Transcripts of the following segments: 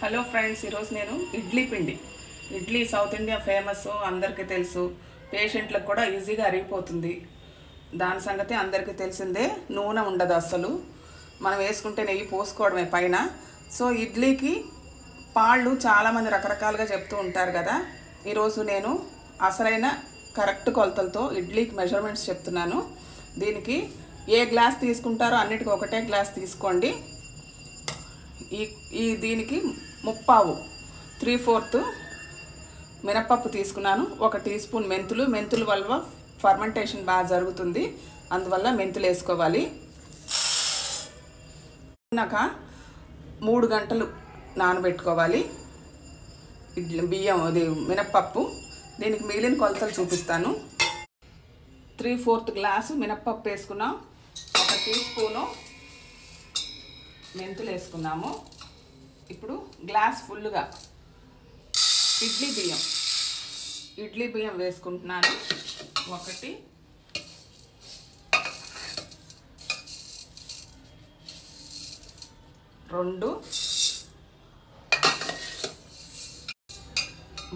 Hello friends, ఈరోజు నేను ఇడ్లీ పిండి ఇడ్లీ సౌత్ ఇండియా ఫేమస్, అందరికీ తెలుసు. పేషెంట్లకు కూడా ఈజీగా అరిగిపోతుంది. దాని సంగతి అందరికీ తెలిసిందే. నూనె ఉండదు అసలు, మనం వేసుకుంటే నెయ్యి పోసుకోవడమే పైన. సో ఇడ్లీకి పాళ్ళు చాలామంది రకరకాలుగా చెప్తూ ఉంటారు కదా. ఈరోజు నేను అసలైన కరెక్ట్ కొలతలతో ఇడ్లీకి మెజర్మెంట్స్ చెప్తున్నాను. దీనికి ఏ గ్లాస్ తీసుకుంటారో అన్నిటికీ ఒకటే గ్లాస్ తీసుకోండి. దీనికి 3/4 మినపప్పు తీసుకున్నాను. 1 టీ స్పూన్ మెంతులు వల్ల ఫర్మెంటేషన్ బాగా జరుగుతుంది, అందువల్ల మెంతులు వేసుకోవాలి. నాక 3 గంటలు నానబెట్టుకోవాలి బియ్యం, అది మినపప్పు. దీనికి మిగిలిన కొలతలు చూపిస్తాను. 3/4 గ్లాసు మినపప్పు వేసుకున్నాం. 1 టీ స్పూను మెంతులు వేసుకున్నాము. ఇప్పుడు గ్లాస్ ఫుల్గా ఇడ్లీ బియ్యం వేసుకుంటున్నాను. 1 2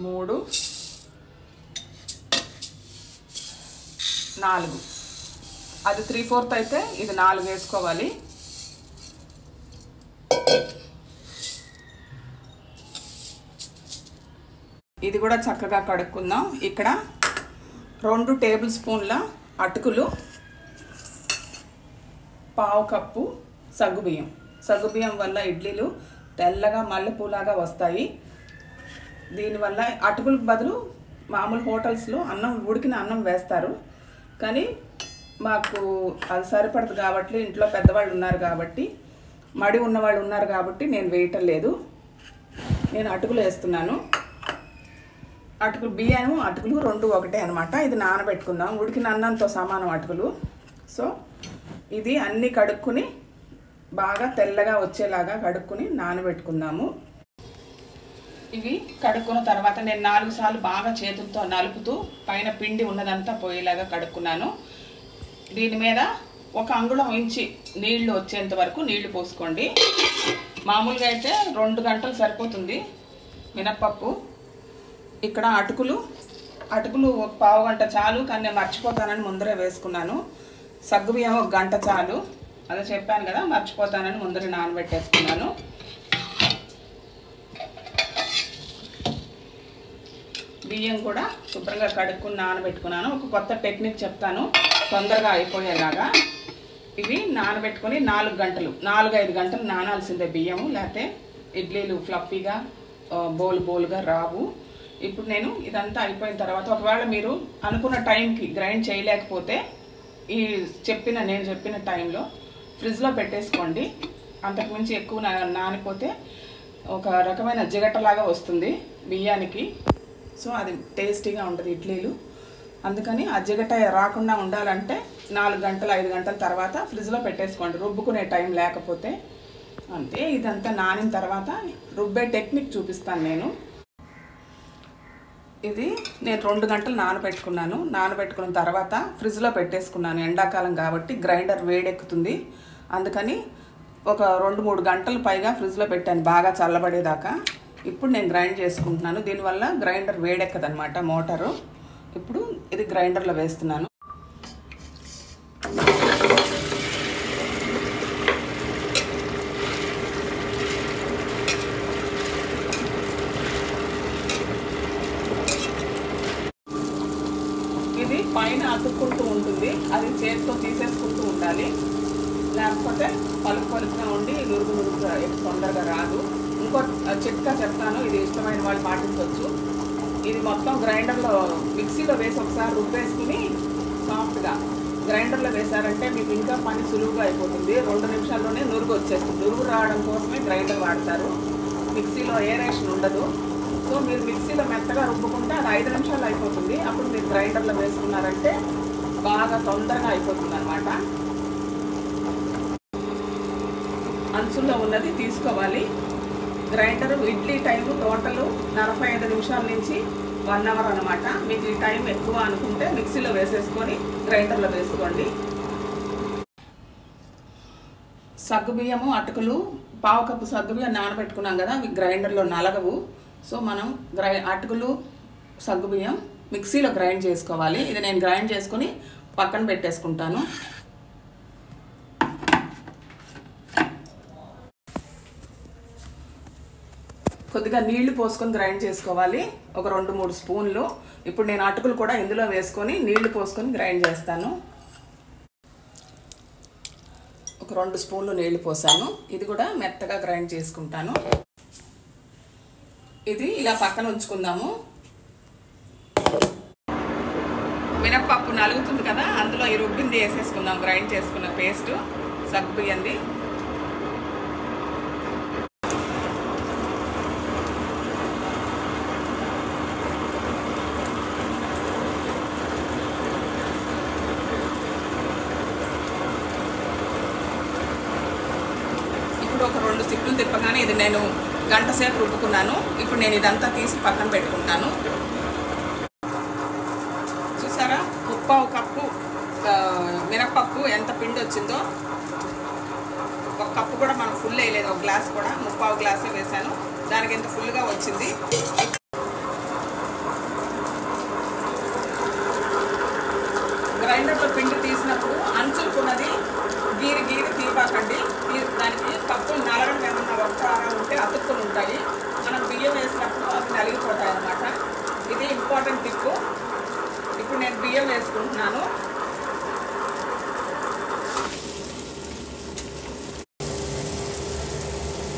3 4. అది 3/4 అయితే ఇది 4 వేసుకోవాలి. ఇది కూడా చక్కగా కడుక్కుందాం. ఇక్కడ 2 టేబుల్ స్పూన్ల అటుకులు, 1/2 కప్పు సగ్గుబియ్యం వల్ల ఇడ్లీలు తెల్లగా మల్లెపూలాగా వస్తాయి. దీనివల్ల అటుకులకు బదులు మామూలు హోటల్స్లో ఉడికిన అన్నం వేస్తారు, కానీ మాకు అది సరిపడదు కాబట్టి, ఇంట్లో పెద్దవాళ్ళు ఉన్నారు కాబట్టి, మడి ఉన్నవాళ్ళు ఉన్నారు కాబట్టి నేను వేయటం లేదు. నేను అటుకులు వేస్తున్నాను. బియ్యం అటుకులు 2 ఒకటే అనమాట. ఇది నానబెట్టుకుందాం, ఉడికిన అన్నంతో సమానం అటుకులు. సో ఇది అన్నీ కడుక్కుని బాగా తెల్లగా వచ్చేలాగా కడుక్కుని నానబెట్టుకుందాము. ఇవి కడుక్కున్న తర్వాత నేను 4 సార్లు బాగా చేతులతో నలుపుతూ పైన పిండి ఉన్నదంతా పోయేలాగా కడుక్కున్నాను. దీని మీద 1 అంగుళం ఇంచి నీళ్లు వచ్చేంత వరకు నీళ్లు పోసుకోండి. మామూలుగా అయితే 2 గంటలు సరిపోతుంది మినప్పప్పు. ఇక్కడ అటుకులు 1/2 గంట చాలు, కానీ నేను మర్చిపోతానని ముందరే వేసుకున్నాను. సగ్గుబియ్యం 1 గంట చాలు, అదే చెప్పాను కదా, మర్చిపోతానని ముందరే నానబెట్టేసుకున్నాను. బియ్యం కూడా శుభ్రంగా కడుక్కుని నానబెట్టుకున్నాను. ఒక కొత్త టెక్నిక్ చెప్తాను తొందరగా అయిపోయేలాగా. ఇవి నానబెట్టుకొని 4-5 గంటలు నానాల్సిందే బియ్యము, లేకపోతే ఇడ్లీలు ఫ్లఫీగా బోలుగా రావు. ఇప్పుడు నేను ఇదంతా అయిపోయిన తర్వాత, ఒకవేళ మీరు అనుకున్న టైంకి గ్రైండ్ చేయలేకపోతే నేను చెప్పిన టైంలో ఫ్రిడ్జ్లో పెట్టేసుకోండి. అంతకుమించి ఎక్కువ నానిపోతే ఒక రకమైన జిగటలాగా వస్తుంది బియ్యానికి. సో అది టేస్టీగా ఉంటుంది ఇడ్లీలు. అందుకని ఆ జిగట రాకుండా ఉండాలంటే 4-5 గంటల తర్వాత ఫ్రిడ్జ్లో పెట్టేసుకోండి, రుబ్బుకునే టైం లేకపోతే. అంతే. ఇదంతా నానిన తర్వాత రుబ్బే టెక్నిక్ చూపిస్తాను నేను. ఇది నేను 2 గంటలు నానబెట్టుకున్న తర్వాత ఫ్రిడ్జ్లో పెట్టేసుకున్నాను. ఎండాకాలం కాబట్టి గ్రైండర్ వేడెక్కుతుంది, అందుకని ఒక 2-3 గంటలు పైగా ఫ్రిడ్జ్లో పెట్టాను, బాగా చల్లబడేదాకా. ఇప్పుడు నేను గ్రైండ్ చేసుకుంటున్నాను. దీనివల్ల గ్రైండర్ వేడెక్కదనమాట, మోటారు. ఇప్పుడు ఇది గ్రైండర్లో వేస్తున్నాను. ఇది పైన అతుక్కుంటూ ఉంటుంది, అది చేతితో తీసేసుకుంటూ ఉండాలి, లేకపోతే పలుకుగా ఉండి నురుగు తొందరగా రాదు. ఇంకో చిట్కా చెప్తాను, ఇది ఇష్టమైన వాళ్ళు పాటించవచ్చు. ఇది మొత్తం మిక్సీలో వేసి ఒకసారి రుబ్బేసుకుని సాఫ్ట్గా గ్రైండర్లో వేసారంటే మీకు ఇంకా పని సులువుగా అయిపోతుంది. 2 నిమిషాల్లోనే నురుగు వచ్చేస్తుంది. నురుగు రావడం కోసమే గ్రైండర్ వాడతారు, మిక్సీలో ఏరేషన్ ఉండదు. సో మీరు మిక్సీలో మెత్తగా రుబ్బుకుంటే అది 5 నిమిషాలు అయిపోతుంది. అప్పుడు మీరు గ్రైండర్లో వేసుకున్నారంటే బాగా తొందరగా అయిపోతుంది అనమాట. అంచుల్లో ఉన్నది తీసుకోవాలి. గ్రైండర్ ఇడ్లీ టైము టోటల్ 45 నిమిషాల నుంచి 1 అవర్ అనమాట. మీకు ఈ టైం ఎక్కువ అనుకుంటే మిక్సీలో వేసేసుకొని గ్రైండర్లో వేసుకోండి. సగ్గుబియ్యము అటుకులు పావు కప్పు సగ్గుబియ్యం నానబెట్టుకున్నాం కదా, అవి గ్రైండర్లో నలగవు. సో మనం అటుకులు సగ్గుబియ్యం మిక్సీలో గ్రైండ్ చేసుకోవాలి. ఇది నేను గ్రైండ్ చేసుకుని పక్కన పెట్టేసుకుంటాను. కొద్దిగా నీళ్లు పోసుకొని గ్రైండ్ చేసుకోవాలి, ఒక 2-3 స్పూన్లు. ఇప్పుడు నేను అటుకులు కూడా ఇందులో వేసుకొని నీళ్లు పోసుకొని గ్రైండ్ చేస్తాను. ఒక 2 స్పూన్లు నీళ్లు పోసాను. ఇది కూడా మెత్తగా గ్రైండ్ చేసుకుంటాను. ఇది ఇలా పక్కన ఉంచుకుందాము. మినప్పప్పు నలుగుతుంది కదా, అందులో ఈ రుబ్బింది వేసేసుకుందాం. గ్రైండ్ చేసుకున్న పేస్ట్ సగ్గుబియ్యంది. ఒక 2 సిప్పులు తిప్పగానే ఇది నేను గంట సేపు రుబ్బుకున్నాను. ఇప్పుడు నేను ఇదంతా తీసి పక్కన పెట్టుకుంటాను. చూసారా, 1/4 కప్పు మినప్పప్పు ఎంత పిండి వచ్చిందో. 1 కప్పు కూడా మనం ఫుల్ వేయలేదు, 1 గ్లాస్ కూడా 1/4 గ్లాసే వేసాను. దానికి ఎంత ఫుల్గా వచ్చింది. గ్రైండర్లో పిండి తీసినప్పుడు అంచుకున్నది గీరి తీపాకండి. దానికి కప్పు నలగడం ఏమన్నా ఒక్కరా ఉంటే అతుక్కులు ఉంటాయి. మనం బియ్యం వేసినప్పుడు అవి నలిగిపోతాయి అన్నమాట. ఇది ఇంపార్టెంట్ టిప్. ఇప్పుడు నేను బియ్యం వేసుకుంటున్నాను.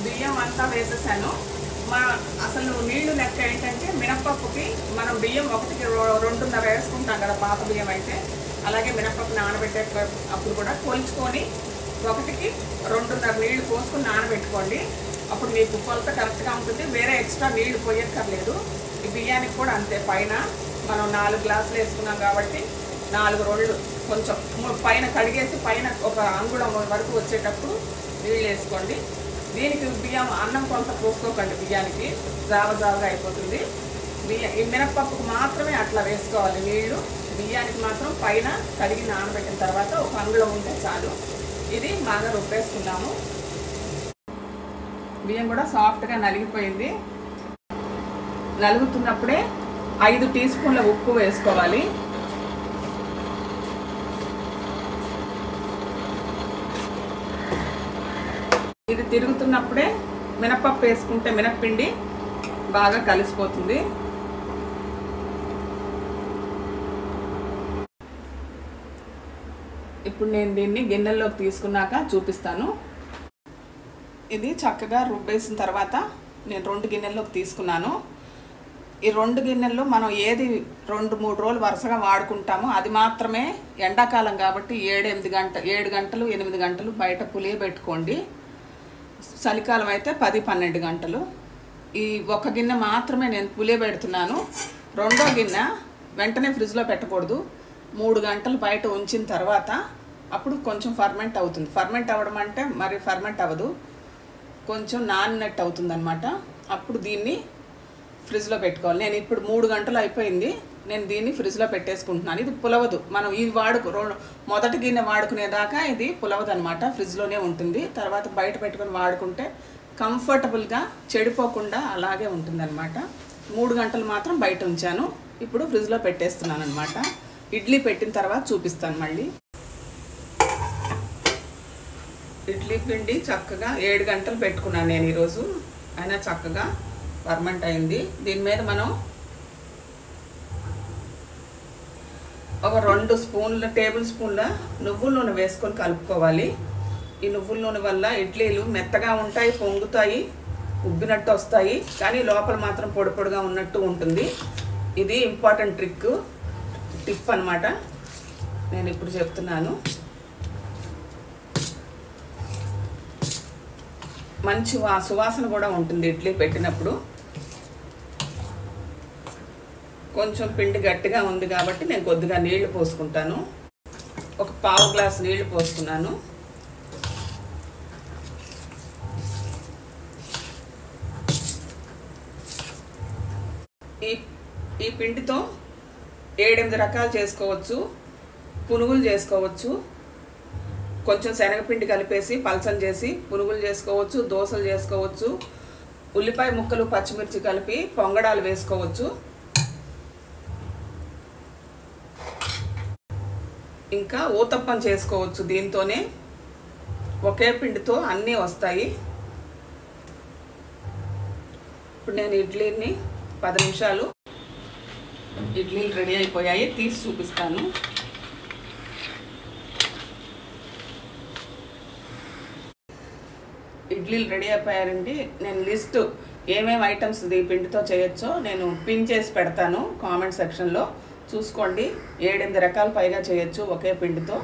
బియ్యం అంతా వేసేసాను. అసలు నీళ్లు లెక్క ఏంటంటే, మినప్పప్పుకి మనం బియ్యం 1కి 2.5 వేసుకుంటాం కదా పాత బియ్యం అయితే. అలాగే మినప్పప్పు నానబెట్టే అప్పుడు కూడా కొలుచుకొని 1కి 2.5 నీళ్లు పోసుకొని నానబెట్టుకోండి. అప్పుడు మీకు కొలత కరెక్ట్గా ఉంటుంది. వేరే ఎక్స్ట్రా నీళ్లు పోయక్కర్లేదు. ఈ బియ్యానికి కూడా అంతే. పైన మనం 4 గ్లాసులు వేసుకున్నాం కాబట్టి 4 రోళ్ళు కొంచెం పైన కడిగేసి పైన ఒక అంగుళం వరకు వచ్చేటప్పుడు నీళ్ళు వేసుకోండి. దీనికి బియ్యం అన్నం కొంత పోసుకోకండి. బియ్యానికి జావగా అయిపోతుంది. ఈ మినప్పప్పుకు మాత్రమే అట్లా వేసుకోవాలి నీళ్లు. బియ్యానికి మాత్రం పైన కడిగి నానబెట్టిన తర్వాత ఒక అంగుళం ఉంటే చాలు. ఇది బాగా రుబ్బేసుకున్నాము. బియ్యం కూడా సాఫ్ట్గా నలిగిపోయింది. నలుగుతున్నప్పుడే 5 టీ స్పూన్ల ఉప్పు వేసుకోవాలి. ఇది తిరుగుతున్నప్పుడే మినప్పప్పు వేసుకుంటే మినప్పిండి బాగా కలిసిపోతుంది. ఇప్పుడు నేను దీన్ని గిన్నెల్లోకి తీసుకున్నాక చూపిస్తాను. ఇది చక్కగా రుబ్బేసిన తర్వాత నేను 2 గిన్నెల్లోకి తీసుకున్నాను. ఈ 2 గిన్నెల్లో మనం ఏది 2-3 రోజులు వరుసగా వాడుకుంటామో అది మాత్రమే. ఎండాకాలం కాబట్టి 7 గంటలు 8 గంటలు బయట పులియబెట్టుకోండి. చలికాలం అయితే 10-12 గంటలు. ఈ 1 గిన్నె మాత్రమే నేను పులియబెడుతున్నాను. 2వ గిన్నె వెంటనే ఫ్రిడ్జ్లో పెట్టకూడదు. 3 గంటలు బయట ఉంచిన తర్వాత అప్పుడు కొంచెం ఫర్మెంట్ అవుతుంది. ఫర్మెంట్ అవ్వడం అంటే మరి ఫర్మెంట్ అవ్వదు, కొంచెం నానినట్టు అవుతుంది అనమాట. అప్పుడు దీన్ని ఫ్రిడ్జ్లో పెట్టుకోవాలి. నేను ఇప్పుడు 3 గంటలు అయిపోయింది. నేను దీన్ని ఫ్రిడ్జ్లో పెట్టేసుకుంటున్నాను. ఇది పులవదు. మనం ఇది మొదటి గిన్నె వాడుకునేదాకా ఇది పులవదు అనమాట. ఫ్రిడ్జ్లోనే ఉంటుంది. తర్వాత బయట పెట్టుకొని వాడుకుంటే కంఫర్టబుల్గా చెడిపోకుండా అలాగే ఉంటుంది అనమాట. 3 గంటలు మాత్రం బయట ఉంచాను. ఇప్పుడు ఫ్రిడ్జ్లో పెట్టేస్తున్నాను అనమాట. ఇడ్లీ పెట్టిన తర్వాత చూపిస్తాను మళ్ళీ. ఇడ్లీ పిండి చక్కగా 7 గంటలు పెట్టుకున్నాను నేను ఈరోజు. అయినా చక్కగా ఫర్మెంట్ అయింది. దీని మీద మనం ఒక 2 టేబుల్ స్పూన్ల నువ్వుల నూనె వేసుకొని కలుపుకోవాలి. ఈ నువ్వుల నూనె వల్ల ఇడ్లీలు మెత్తగా ఉంటాయి, పొంగుతాయి, ఉబ్బినట్టు వస్తాయి. కానీ లోపల మాత్రం పొడి పొడిగా ఉన్నట్టు ఉంటుంది. ఇది ఇంపార్టెంట్ టిప్ అన్నమాట. నేను ఇప్పుడు చెప్తున్నాను. మంచి సువాసన కూడా ఉంటుంది ఇడ్లీ పెట్టినప్పుడు. కొంచెం పిండి గట్టిగా ఉంది కాబట్టి నేను కొద్దిగా నీళ్లు పోసుకుంటాను. ఒక పావు గ్లాస్ నీళ్లు పోసుకున్నాను. ఈ పిండితో 7-8 రకాలు చేసుకోవచ్చు. పునుగులు చేసుకోవచ్చు, కొంచెం శనగపిండి కలిపేసి పలచం చేసి పునుగులు చేసుకోవచ్చు, దోశలు చేసుకోవచ్చు. ఉల్లిపాయ ముక్కలు పచ్చిమిర్చి కలిపి పొంగడాలు వేసుకోవచ్చు. ఇంకా ఊతప్పం చేసుకోవచ్చు. దీంతోనే ఒకే పిండితో అన్నీ వస్తాయి. ఇప్పుడు నేను ఇడ్లీని 10 నిమిషాలు, ఇడ్లీలు రెడీ అయిపోయాయి, తీసి చూపిస్తాను. ఇడ్లీలు రెడీ అయిపోయారండి. నేను లిస్ట్ ఏమేమి ఐటమ్స్ ఈ పిండితో చేయొచ్చో నేను పిన్ చేసి పెడతాను కామెంట్ సెక్షన్లో, చూసుకోండి. 7-8 రకాల పైగా చేయొచ్చు ఒకే పిండితో.